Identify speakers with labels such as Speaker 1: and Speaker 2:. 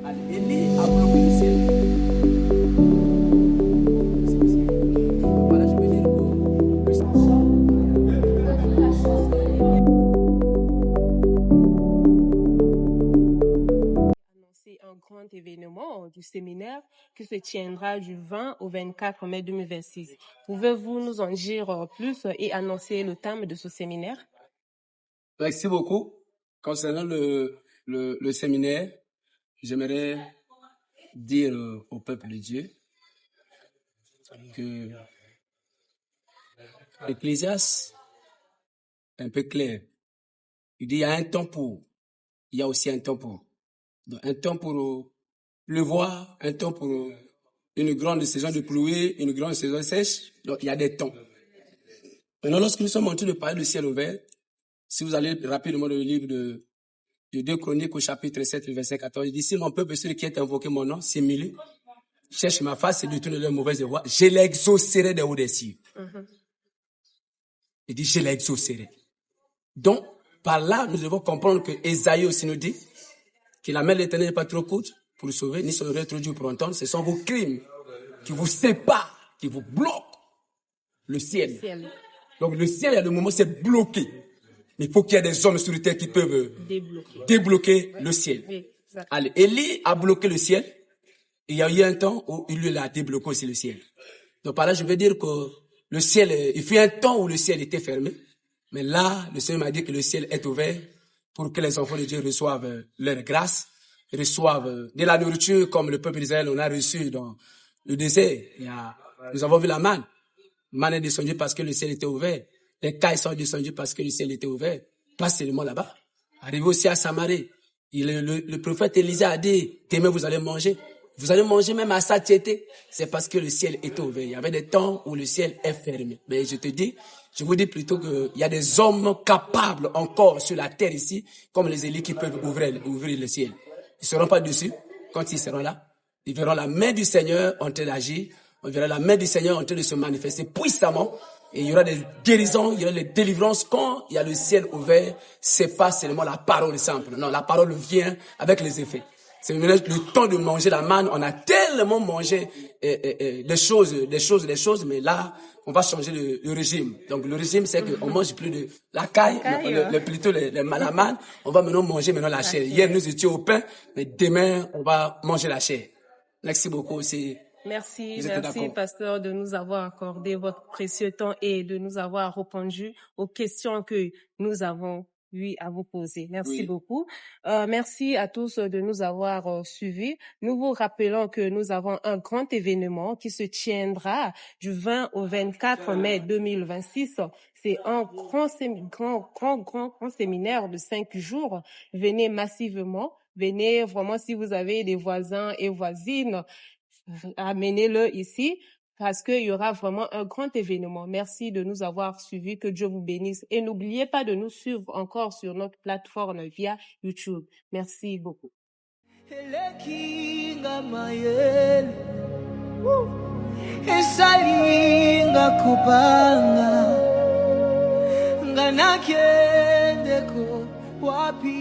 Speaker 1: Allez, Élie a bloqué le ciel. Voilà, je veux dire
Speaker 2: annoncer un grand événement du séminaire qui se tiendra du 20 au 24 mai 2026. Pouvez-vous nous en dire plus et annoncer le thème de ce séminaire?
Speaker 1: Merci beaucoup. Concernant le séminaire, j'aimerais dire au peuple de Dieu que l'Ecclésiaste est un peu clair. Il dit il y a un temps pour, il y a aussi un temps pour. Donc, un temps pour pleuvoir, un temps pour une grande saison de pluie, une grande saison sèche. Donc, il y a des temps. Maintenant, lorsque nous sommes en train de parler du ciel ouvert, si vous allez rapidement dans le livre de 2 Chroniques au chapitre 7, le verset 14, il dit, si mon peuple, celui qui est invoqué mon nom, s'humilie, cherche ma face et détourne leurs mauvaises voies, je l'exaucerai des hauts des cieux. Il dit, je l'exaucerai. Donc, par là, nous devons comprendre que Ésaïe aussi nous dit que la main de l'Éternel n'est pas trop courte pour le sauver, ni son oreille trop dure pour entendre. Ce sont vos crimes qui vous séparent, qui vous bloquent le ciel. Donc, le ciel, à le moment, c'est bloqué. Mais il faut qu'il y ait des hommes sur la terre qui peuvent débloquer le ciel.
Speaker 2: Oui,
Speaker 1: allez, Élie a bloqué le ciel. Il y a eu un temps où il a débloqué aussi le ciel. Donc, par là, je veux dire que le ciel, il fut un temps où le ciel était fermé. Mais là, le Seigneur m'a dit que le ciel est ouvert pour que les enfants de Dieu reçoivent leur grâce, reçoivent de la nourriture comme le peuple d'Israël on a reçu dans le désert. Nous avons vu la manne. La manne est descendue parce que le ciel était ouvert. Les cailles sont descendues parce que le ciel était ouvert. Pas seulement là-bas. Arrivé aussi à Samarie, le prophète Élisée a dit, demain vous allez manger. Vous allez manger même à satiété. C'est parce que le ciel était ouvert. Il y avait des temps où le ciel est fermé. Mais je vous dis plutôt qu'il y a des hommes capables encore sur la terre ici, comme les Élis qui peuvent ouvrir le ciel. Ils ne seront pas dessus quand ils seront là. Ils verront la main du Seigneur en train d'agir. On verra la main du Seigneur en train de se manifester puissamment. Et il y aura des guérisons, il y aura des délivrances. Quand il y a le ciel ouvert, c'est pas seulement la parole simple. Non, la parole vient avec les effets. C'est le temps de manger la manne. On a tellement mangé des choses, mais là, on va changer le régime. Donc, le régime, c'est qu'on mange plus de la caille, plutôt la manne. On va maintenant manger la chair. Hier, nous étions au pain, mais demain, on va manger la chair. Merci beaucoup aussi.
Speaker 2: Merci, pasteur, de nous avoir accordé votre précieux temps et de nous avoir répondu aux questions que nous avons eu à vous poser. Merci beaucoup. Merci à tous de nous avoir suivis. Nous vous rappelons que nous avons un grand événement qui se tiendra du 20 au 24 mai 2026. C'est un grand séminaire de 5 jours. Venez massivement. Venez vraiment si vous avez des voisins et voisines. Amenez-le ici parce qu'il y aura vraiment un grand événement. Merci de nous avoir suivis. Que Dieu vous bénisse. Et n'oubliez pas de nous suivre encore sur notre plateforme via YouTube. Merci beaucoup. Wapi